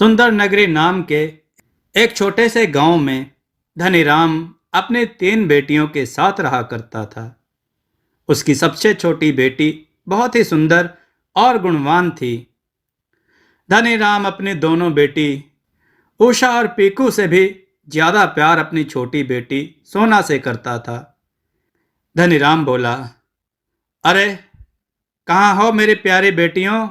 सुंदर नगरी नाम के एक छोटे से गांव में धनीराम अपने 3 बेटियों के साथ रहा करता था। उसकी सबसे छोटी बेटी बहुत ही सुंदर और गुणवान थी। धनीराम अपनी दोनों बेटी उषा और पीकू से भी ज्यादा प्यार अपनी छोटी बेटी सोना से करता था। धनीराम बोला, अरे कहाँ हो मेरी प्यारी बेटियों?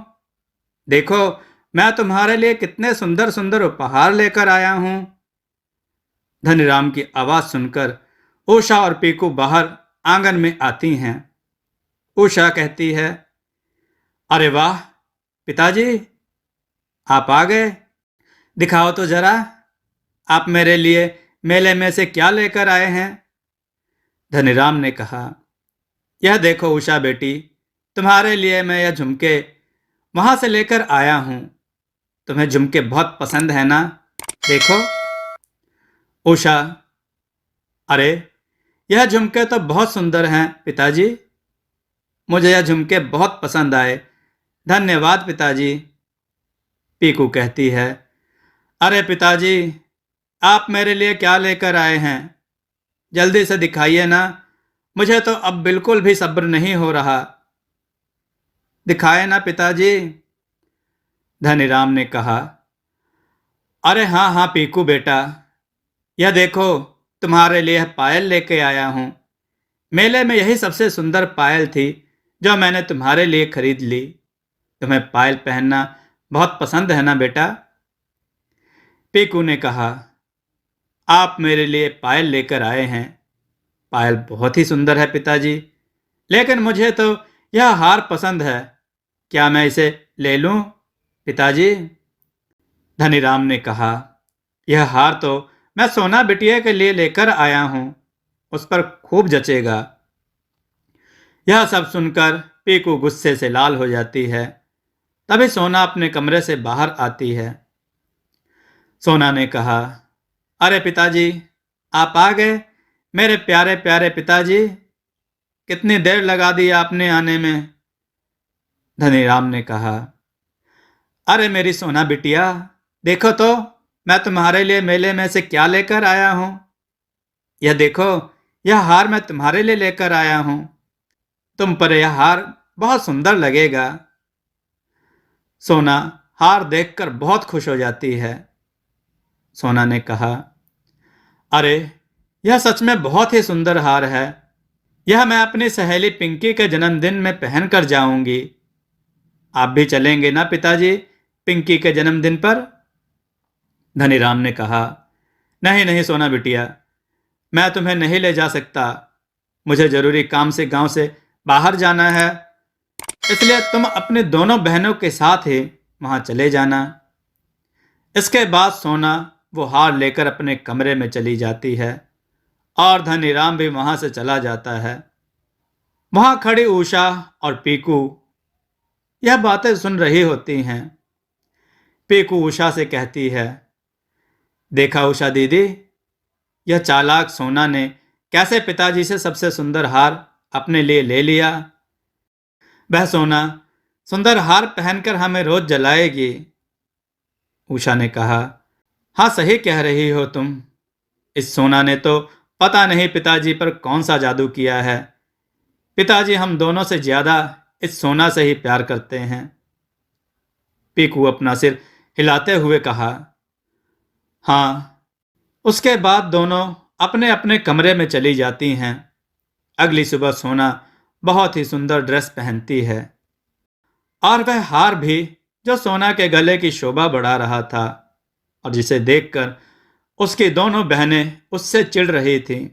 देखो, मैं तुम्हारे लिए कितने सुंदर सुंदर उपहार लेकर आया हूं। धनीराम की आवाज सुनकर उषा और पीकू बाहर आंगन में आती हैं। उषा कहती है, अरे वाह पिताजी, आप आ गए। दिखाओ तो जरा, आप मेरे लिए मेले में से क्या लेकर आए हैं। धनीराम ने कहा, यह देखो उषा बेटी, तुम्हारे लिए मैं यह झुमके वहां से लेकर आया हूं। तुम्हें झुमके बहुत पसंद है ना? देखो। उषा, अरे यह झुमके तो बहुत सुंदर हैं पिताजी, मुझे यह झुमके बहुत पसंद आए। धन्यवाद पिताजी। पीकू कहती है, अरे पिताजी, आप मेरे लिए क्या लेकर आए हैं? जल्दी से दिखाइए ना, मुझे तो अब बिल्कुल भी सब्र नहीं हो रहा। दिखाए ना पिताजी। धनीराम ने कहा, अरे हाँ हाँ पीकू बेटा, यह देखो तुम्हारे लिए पायल लेके आया हूं। मेले में यही सबसे सुंदर पायल थी जो मैंने तुम्हारे लिए खरीद ली। तुम्हें पायल पहनना बहुत पसंद है ना बेटा? पीकू ने कहा, आप मेरे लिए पायल लेकर आए हैं। पायल बहुत ही सुंदर है पिताजी, लेकिन मुझे तो यह हार पसंद है। क्या मैं इसे ले लूं पिताजी? धनीराम ने कहा, यह हार तो मैं सोना बिटिया के लिए लेकर आया हूं, उस पर खूब जचेगा। यह सब सुनकर पीकू गुस्से से लाल हो जाती है। तभी सोना अपने कमरे से बाहर आती है। सोना ने कहा, अरे पिताजी, आप आ गए मेरे प्यारे प्यारे पिताजी, कितनी देर लगा दी आपने आने में। धनीराम ने कहा, अरे मेरी सोना बिटिया, देखो तो मैं तुम्हारे लिए मेले में से क्या लेकर आया हूं। यह देखो, यह हार मैं तुम्हारे लिए लेकर आया हूं। तुम पर यह हार बहुत सुंदर लगेगा। सोना हार देखकर बहुत खुश हो जाती है। सोना ने कहा, अरे यह सच में बहुत ही सुंदर हार है। यह मैं अपनी सहेली पिंकी के जन्मदिन में पहनकर जाऊंगी। आप भी चलेंगे ना पिताजी पिंकी के जन्मदिन पर? धनीराम ने कहा, नहीं नहीं सोना बिटिया, मैं तुम्हें नहीं ले जा सकता। मुझे जरूरी काम से गांव से बाहर जाना है, इसलिए तुम अपनी दोनों बहनों के साथ ही वहां चले जाना। इसके बाद सोना वो हार लेकर अपने कमरे में चली जाती है और धनीराम भी वहां से चला जाता है। वहां खड़ी उषा और पीकू यह बातें सुन रही होती हैं। पीकू उषा से कहती है, देखा उषा दीदी, यह चालाक सोना ने कैसे पिताजी से सबसे सुंदर हार अपने लिए ले लिया। वह सोना सुंदर हार पहनकर हमें रोज जलाएगी। उषा ने कहा, हाँ सही कह रही हो तुम। इस सोना ने तो पता नहीं पिताजी पर कौन सा जादू किया है। पिताजी हम दोनों से ज्यादा इस सोना से ही प्यार करते हैं। पीकू अपना सिर हिलाते हुए कहा, हाँ। उसके बाद दोनों अपने अपने कमरे में चली जाती हैं। अगली सुबह सोना बहुत ही सुंदर ड्रेस पहनती है और वह हार भी जो सोना के गले की शोभा बढ़ा रहा था और जिसे देखकर उसकी दोनों बहनें उससे चिढ़ रही थीं।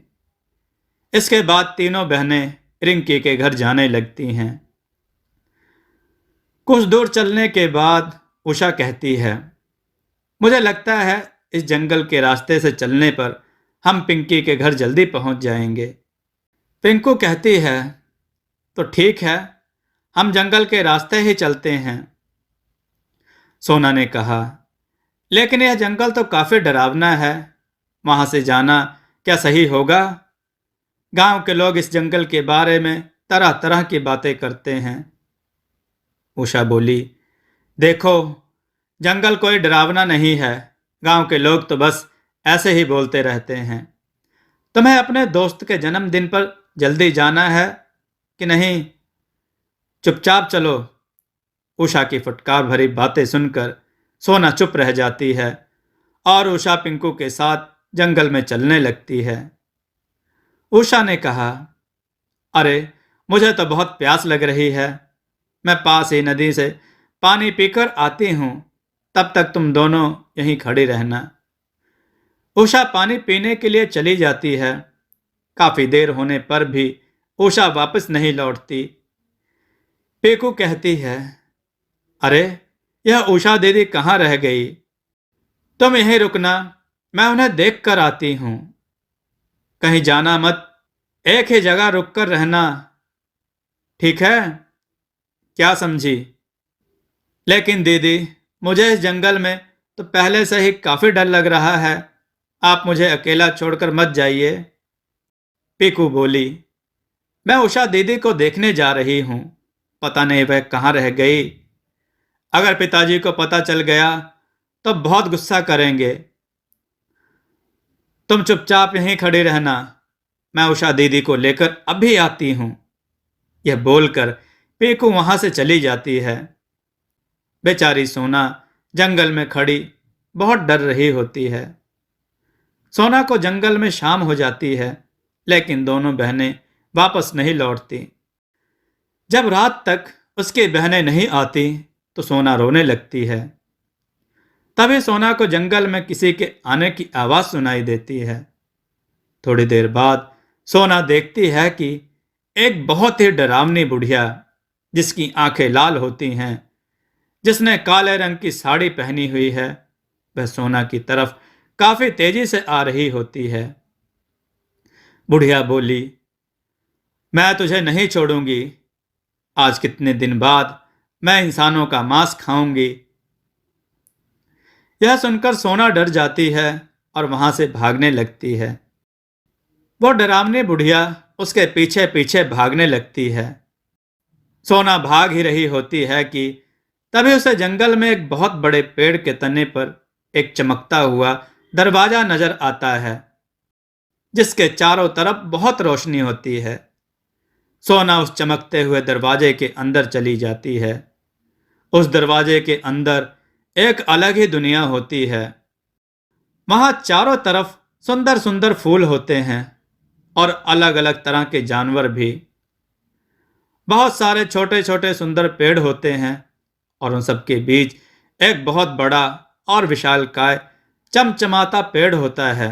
इसके बाद तीनों बहनें रिंकी के घर जाने लगती हैं। कुछ दूर चलने के बाद उषा कहती है, मुझे लगता है इस जंगल के रास्ते से चलने पर हम पिंकी के घर जल्दी पहुंच जाएंगे। पिंकू कहती है, तो ठीक है, हम जंगल के रास्ते ही चलते हैं। सोना ने कहा, लेकिन यह जंगल तो काफी डरावना है, वहां से जाना क्या सही होगा? गांव के लोग इस जंगल के बारे में तरह तरह की बातें करते हैं। उषा बोली, देखो जंगल कोई डरावना नहीं है। गांव के लोग तो बस ऐसे ही बोलते रहते हैं। तुम्हें अपने दोस्त के जन्मदिन पर जल्दी जाना है कि नहीं? चुपचाप चलो। उषा की फटकार भरी बातें सुनकर सोना चुप रह जाती है और उषा पिंकू के साथ जंगल में चलने लगती है। उषा ने कहा, अरे मुझे तो बहुत प्यास लग रही है। मैं पास ही नदी से पानी पीकर आती हूँ। तब तक तुम दोनों यहीं खड़ी रहना। उषा पानी पीने के लिए चली जाती है। काफी देर होने पर भी उषा वापस नहीं लौटती। पीकू कहती है, अरे यह उषा दीदी कहाँ रह गई? तुम यहीं रुकना, मैं उन्हें देख कर आती हूँ। कहीं जाना मत, एक ही जगह रुक कर रहना, ठीक है? क्या समझी? लेकिन दीदी, मुझे इस जंगल में तो पहले से ही काफी डर लग रहा है। आप मुझे अकेला छोड़कर मत जाइए। पीकू बोली, मैं उषा दीदी को देखने जा रही हूँ। पता नहीं वह कहाँ रह गई। अगर पिताजी को पता चल गया तो बहुत गुस्सा करेंगे। तुम चुपचाप यहीं खड़ी रहना, मैं उषा दीदी को लेकर अभी आती हूँ। यह बोलकर पीकू वहां से चली जाती है। बेचारी सोना जंगल में खड़ी बहुत डर रही होती है। सोना को जंगल में शाम हो जाती है, लेकिन दोनों बहनें वापस नहीं लौटती। जब रात तक उसकी बहनें नहीं आती तो सोना रोने लगती है। तभी सोना को जंगल में किसी के आने की आवाज सुनाई देती है। थोड़ी देर बाद सोना देखती है कि एक बहुत ही डरावनी बुढ़िया, जिसकी आंखें लाल होती हैं, जिसने काले रंग की साड़ी पहनी हुई है, वह सोना की तरफ काफी तेजी से आ रही होती है। बुढ़िया बोली, मैं तुझे नहीं छोड़ूंगी। आज कितने दिन बाद मैं इंसानों का मांस खाऊंगी। यह सुनकर सोना डर जाती है और वहां से भागने लगती है। वो डरावनी बुढ़िया उसके पीछे पीछे भागने लगती है। सोना भाग ही रही होती है कि तभी उसे जंगल में एक बहुत बड़े पेड़ के तने पर एक चमकता हुआ दरवाजा नजर आता है, जिसके चारों तरफ बहुत रोशनी होती है। सोना उस चमकते हुए दरवाजे के अंदर चली जाती है। उस दरवाजे के अंदर एक अलग ही दुनिया होती है। वहां चारों तरफ सुंदर सुंदर फूल होते हैं और अलग अलग तरह के जानवर भी। बहुत सारे छोटे छोटे सुंदर पेड़ होते हैं और उन सबके बीच एक बहुत बड़ा और विशालकाय चमचमाता पेड़ होता है,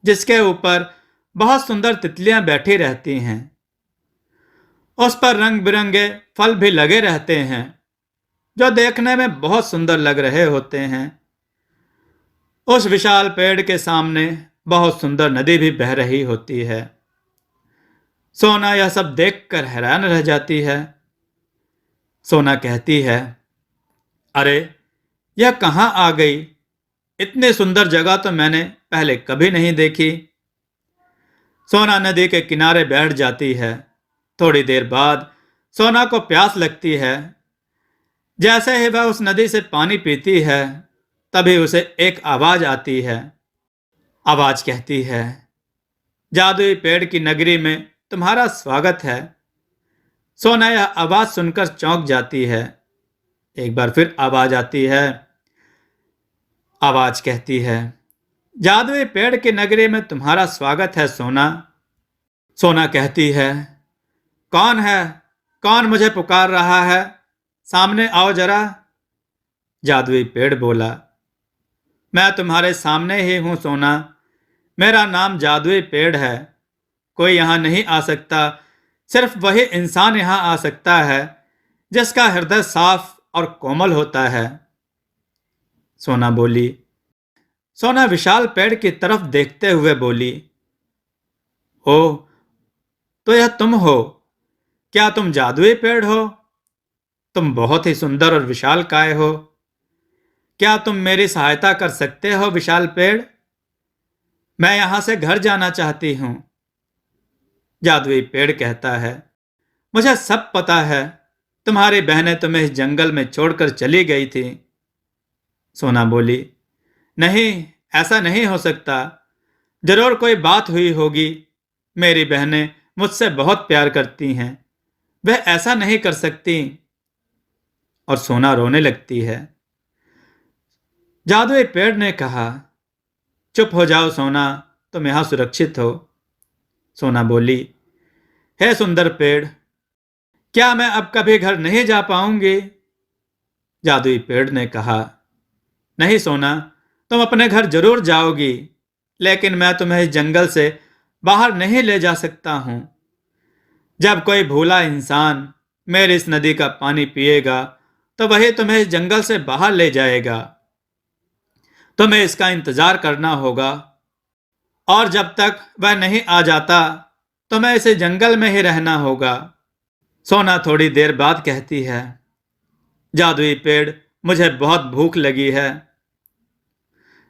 जिसके ऊपर बहुत सुंदर तितलियां बैठी रहती हैं। उस पर रंग बिरंगे फल भी लगे रहते हैं, जो देखने में बहुत सुंदर लग रहे होते हैं। उस विशाल पेड़ के सामने बहुत सुंदर नदी भी बह रही होती है। सोना यह सब देखकर हैरान रह जाती है। सोना कहती है, अरे यह कहाँ आ गई? इतनी सुंदर जगह तो मैंने पहले कभी नहीं देखी। सोना नदी के किनारे बैठ जाती है। थोड़ी देर बाद सोना को प्यास लगती है। जैसे ही वह उस नदी से पानी पीती है, तभी उसे एक आवाज आती है। आवाज कहती है, जादुई पेड़ की नगरी में तुम्हारा स्वागत है। सोना यह आवाज सुनकर चौंक जाती है। एक बार फिर आवाज आती है। आवाज कहती है, जादुई पेड़ की नगरी में तुम्हारा स्वागत है सोना। सोना कहती है, कौन है? कौन मुझे पुकार रहा है? सामने आओ जरा। जादुई पेड़ बोला, मैं तुम्हारे सामने ही हूं सोना। मेरा नाम जादुई पेड़ है। कोई यहां नहीं आ सकता, सिर्फ वही इंसान यहां आ सकता है जिसका हृदय साफ और कोमल होता है। सोना बोली। सोना विशाल पेड़ की तरफ देखते हुए बोली, ओह, तो यह तुम हो? क्या तुम जादुई पेड़ हो? तुम बहुत ही सुंदर और विशाल काय हो। क्या तुम मेरी सहायता कर सकते हो विशाल पेड़? मैं यहां से घर जाना चाहती हूं। जादुई पेड़ कहता है, मुझे सब पता है। तुम्हारी बहनें तुम्हें इस जंगल में छोड़कर चली गई थी। सोना बोली, नहीं, ऐसा नहीं हो सकता। जरूर कोई बात हुई होगी। मेरी बहनें मुझसे बहुत प्यार करती हैं, वह ऐसा नहीं कर सकती। और सोना रोने लगती है। जादुई पेड़ ने कहा, चुप हो जाओ सोना, तुम यहां सुरक्षित हो। सोना बोली, हे सुंदर पेड़, क्या मैं अब कभी घर नहीं जा पाऊंगी? जादुई पेड़ ने कहा, नहीं सोना, तुम अपने घर जरूर जाओगी, लेकिन मैं तुम्हें इस जंगल से बाहर नहीं ले जा सकता हूं। जब कोई भूला इंसान मेरी इस नदी का पानी पिएगा, तो वही तुम्हें इस जंगल से बाहर ले जाएगा। तुम्हें इसका इंतजार करना होगा, और जब तक वह नहीं आ जाता, तुम्हें इसे जंगल में ही रहना होगा। सोना थोड़ी देर बाद कहती है, जादुई पेड़, मुझे बहुत भूख लगी है।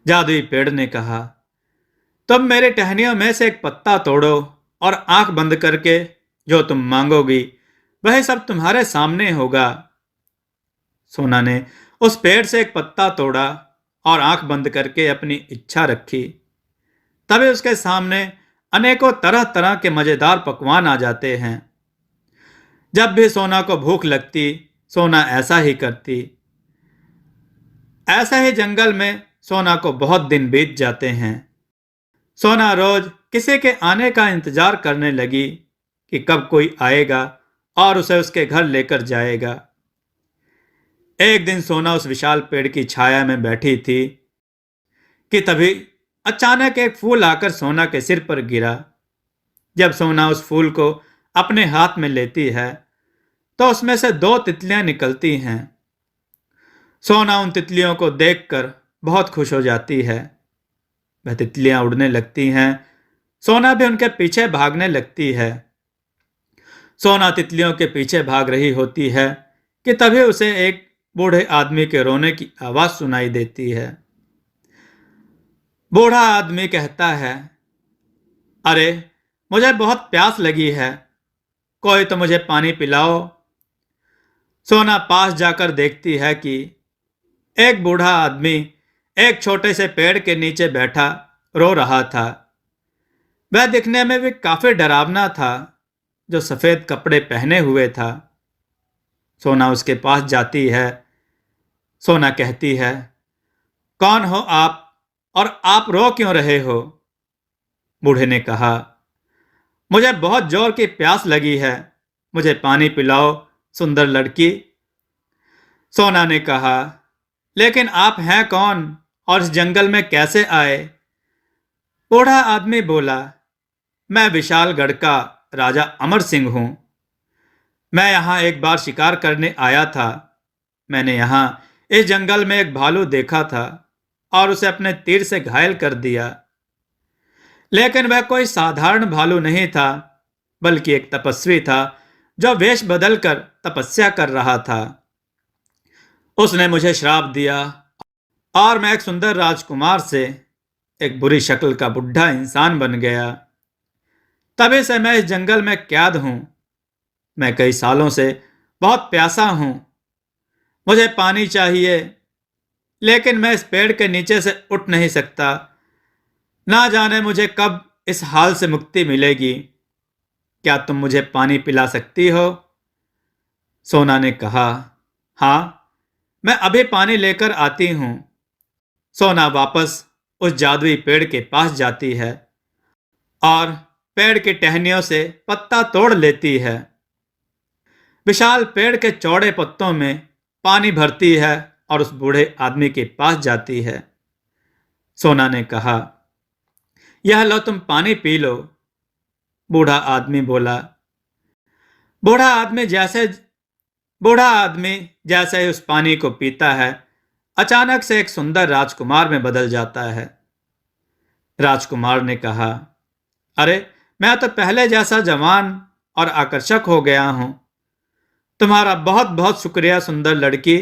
जादुई पेड़ ने कहा, तुम मेरे टहनियों में से एक पत्ता तोड़ो और आंख बंद करके जो तुम मांगोगी वह सब तुम्हारे सामने होगा। सोना ने उस पेड़ से एक पत्ता तोड़ा और आंख बंद करके अपनी इच्छा रखी। तभी उसके सामने अनेकों तरह तरह के मजेदार पकवान आ जाते हैं। जब भी सोना को भूख लगती, सोना ऐसा ही करती। ऐसे ही जंगल में सोना को बहुत दिन बीत जाते हैं। सोना रोज किसी के आने का इंतजार करने लगी कि कब कोई आएगा और उसे उसके घर लेकर जाएगा। एक दिन सोना उस विशाल पेड़ की छाया में बैठी थी कि तभी अचानक एक फूल आकर सोना के सिर पर गिरा। जब सोना उस फूल को अपने हाथ में लेती है, तो उसमें से 2 तितलियां निकलती हैं। सोना उन तितलियों को देखकर बहुत खुश हो जाती है। वह तितलियां उड़ने लगती हैं। सोना भी उनके पीछे भागने लगती है। सोना तितलियों के पीछे भाग रही होती है कि तभी उसे एक बूढ़े आदमी के रोने की आवाज सुनाई देती है। बूढ़ा आदमी कहता है, अरे, मुझे बहुत प्यास लगी है, कोई तो मुझे पानी पिलाओ। सोना पास जाकर देखती है कि एक बूढ़ा आदमी एक छोटे से पेड़ के नीचे बैठा रो रहा था। वह दिखने में भी काफी डरावना था, जो सफेद कपड़े पहने हुए था। सोना उसके पास जाती है। सोना कहती है, कौन हो आप और आप रो क्यों रहे हो? बूढ़े ने कहा, मुझे बहुत जोर की प्यास लगी है, मुझे पानी पिलाओ सुंदर लड़की। सोना ने कहा, लेकिन आप हैं कौन और इस जंगल में कैसे आए? बूढ़ा आदमी बोला, मैं विशालगढ़ का राजा अमर सिंह हूं। मैं यहां एक बार शिकार करने आया था। मैंने यहां इस जंगल में एक भालू देखा था और उसे अपने तीर से घायल कर दिया। लेकिन वह कोई साधारण भालू नहीं था, बल्कि एक तपस्वी था जो वेश बदलकर तपस्या कर रहा था। उसने मुझे श्राप दिया और मैं एक सुंदर राजकुमार से एक बुरी शक्ल का बुढ़ा इंसान बन गया। तभी से मैं इस जंगल में कैद हूं। मैं कई सालों से बहुत प्यासा हूं। मुझे पानी चाहिए, लेकिन मैं इस पेड़ के नीचे से उठ नहीं सकता। ना जाने मुझे कब इस हाल से मुक्ति मिलेगी। क्या तुम मुझे पानी पिला सकती हो? सोना ने कहा, हाँ, मैं अभी पानी लेकर आती हूं। सोना वापस उस जादुई पेड़ के पास जाती है और पेड़ की टहनियों से पत्ता तोड़ लेती है। विशाल पेड़ के चौड़े पत्तों में पानी भरती है और उस बूढ़े आदमी के पास जाती है। सोना ने कहा, यह लो, तुम पानी पी लो। बूढ़ा आदमी बोला। बूढ़ा आदमी जैसे ही उस पानी को पीता है, अचानक से एक सुंदर राजकुमार में बदल जाता है। राजकुमार ने कहा, अरे, मैं तो पहले जैसा जवान और आकर्षक हो गया हूं। तुम्हारा बहुत बहुत शुक्रिया सुंदर लड़की।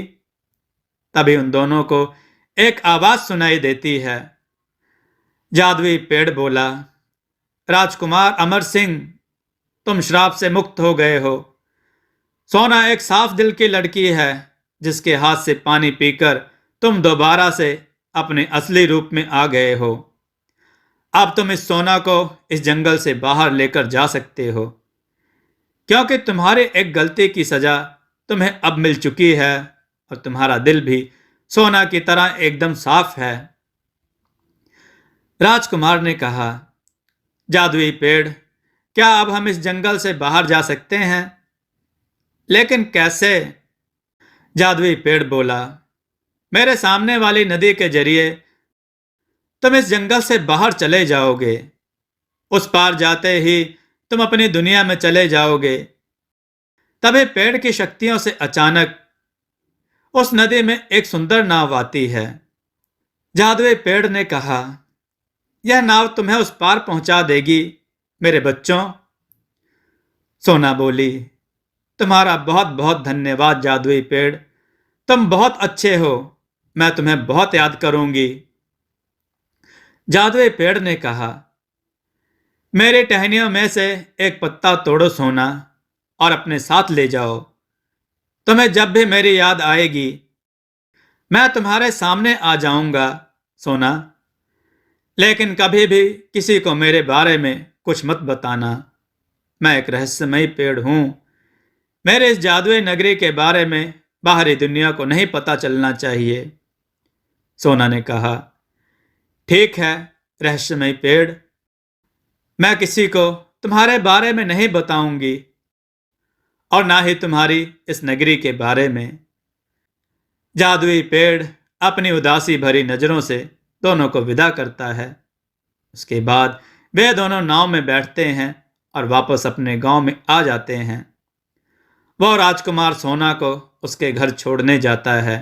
तभी उन दोनों को एक आवाज सुनाई देती है। जादुई पेड़ बोला, राजकुमार अमर सिंह, तुम श्राप से मुक्त हो गए हो। सोना एक साफ दिल की लड़की है, जिसके हाथ से पानी पीकर तुम दोबारा से अपने असली रूप में आ गए हो। अब तुम इस सोना को इस जंगल से बाहर लेकर जा सकते हो, क्योंकि तुम्हारे एक गलती की सजा तुम्हें अब मिल चुकी है और तुम्हारा दिल भी सोना की तरह एकदम साफ है। राजकुमार ने कहा, जादुई पेड़, क्या अब हम इस जंगल से बाहर जा सकते हैं? लेकिन कैसे? जादुई पेड़ बोला, मेरे सामने वाली नदी के जरिए तुम इस जंगल से बाहर चले जाओगे। उस पार जाते ही तुम अपनी दुनिया में चले जाओगे। तभी पेड़ की शक्तियों से अचानक उस नदी में एक सुंदर नाव आती है। जादुई पेड़ ने कहा, यह नाव तुम्हें उस पार पहुंचा देगी मेरे बच्चों। सोना बोली, तुम्हारा बहुत बहुत धन्यवाद जादुई पेड़, तुम बहुत अच्छे हो, मैं तुम्हें बहुत याद करूंगी। जादुई पेड़ ने कहा, मेरी टहनियों में से एक पत्ता तोड़ो सोना और अपने साथ ले जाओ। तुम्हें जब भी मेरी याद आएगी मैं तुम्हारे सामने आ जाऊंगा सोना। लेकिन कभी भी किसी को मेरे बारे में कुछ मत बताना। मैं एक रहस्यमयी पेड़ हूं। मेरे इस जादुई नगरी के बारे में बाहरी दुनिया को नहीं पता चलना चाहिए। सोना ने कहा, ठीक है रहस्यमयी पेड़, मैं किसी को तुम्हारे बारे में नहीं बताऊंगी और ना ही तुम्हारी इस नगरी के बारे में। जादुई पेड़ अपनी उदासी भरी नजरों से दोनों को विदा करता है। उसके बाद वे दोनों नाव में बैठते हैं और वापस अपने गांव में आ जाते हैं। वह राजकुमार सोना को उसके घर छोड़ने जाता है।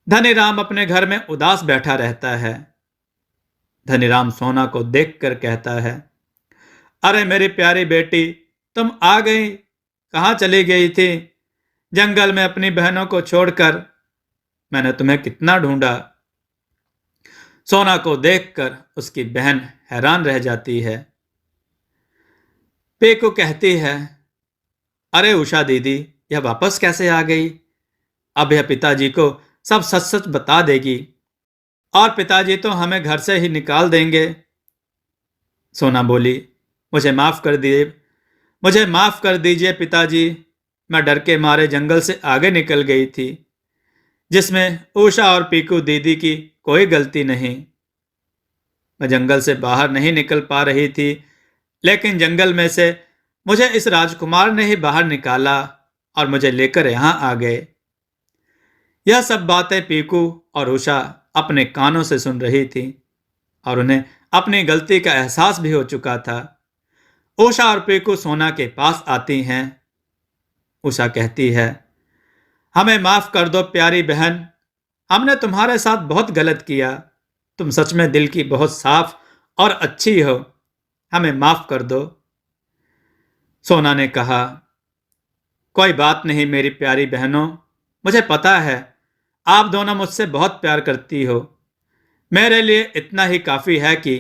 धनीराम अपने घर में उदास बैठा रहता है। धनीराम सोना को देखकर कहता है, अरे मेरी प्यारी बेटी, तुम आ गई, कहाँ चली गई थी? जंगल में अपनी बहनों को छोड़कर मैंने तुम्हें कितना ढूंढा। सोना को देखकर उसकी बहन हैरान रह जाती है। पेको कहती है, अरे उषा दीदी, यह वापस कैसे आ गई? अब यह पिताजी को सब सच सच बता देगी और पिताजी तो हमें घर से ही निकाल देंगे। सोना बोली, मुझे माफ कर दीजिए पिताजी, मैं डर के मारे जंगल से आगे निकल गई थी, जिसमें उषा और पीकू दीदी की कोई गलती नहीं। मैं जंगल से बाहर नहीं निकल पा रही थी, लेकिन जंगल में से मुझे इस राजकुमार ने ही बाहर निकाला और मुझे लेकर यहाँ आ गए। यह सब बातें पीकू और उषा अपने कानों से सुन रही थी और उन्हें अपनी गलती का एहसास भी हो चुका था। उषा और पीकू सोना के पास आती हैं। उषा कहती है, हमें माफ कर दो प्यारी बहन, हमने तुम्हारे साथ बहुत गलत किया। तुम सच में दिल की बहुत साफ और अच्छी हो, हमें माफ कर दो। सोना ने कहा, कोई बात नहीं मेरी प्यारी बहनों, मुझे पता है आप दोनों मुझसे बहुत प्यार करती हो। मेरे लिए इतना ही काफ़ी है कि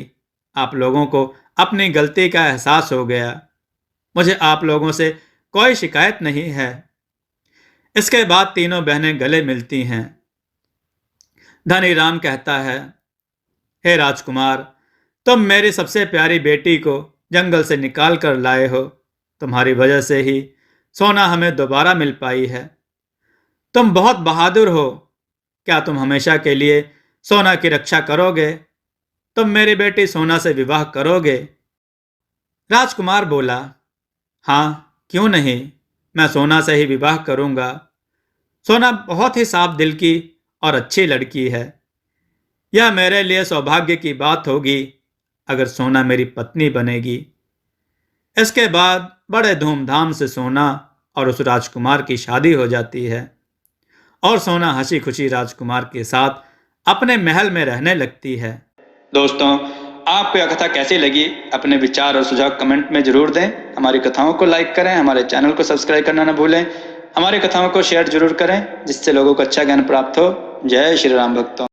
आप लोगों को अपनी गलती का एहसास हो गया। मुझे आप लोगों से कोई शिकायत नहीं है। इसके बाद तीनों बहनें गले मिलती हैं। धनीराम कहता है, हे राजकुमार, तुम मेरी सबसे प्यारी बेटी को जंगल से निकाल कर लाए हो। तुम्हारी वजह से ही सोना हमें दोबारा मिल पाई है। तुम बहुत बहादुर हो। क्या तुम हमेशा के लिए सोना की रक्षा करोगे? तुम मेरी बेटी सोना से विवाह करोगे? राजकुमार बोला, हाँ, क्यों नहीं, मैं सोना से ही विवाह करूंगा। सोना बहुत ही साफ दिल की और अच्छी लड़की है। यह मेरे लिए सौभाग्य की बात होगी अगर सोना मेरी पत्नी बनेगी। इसके बाद बड़े धूमधाम से सोना और उस राजकुमार की शादी हो जाती है और सोना हंसी खुशी राजकुमार के साथ अपने महल में रहने लगती है। दोस्तों, आपको यह कथा कैसी लगी? अपने विचार और सुझाव कमेंट में जरूर दें। हमारी कथाओं को लाइक करें, हमारे चैनल को सब्सक्राइब करना न भूलें। हमारी कथाओं को शेयर जरूर करें, जिससे लोगों को अच्छा ज्ञान प्राप्त हो। जय श्री राम भक्तों।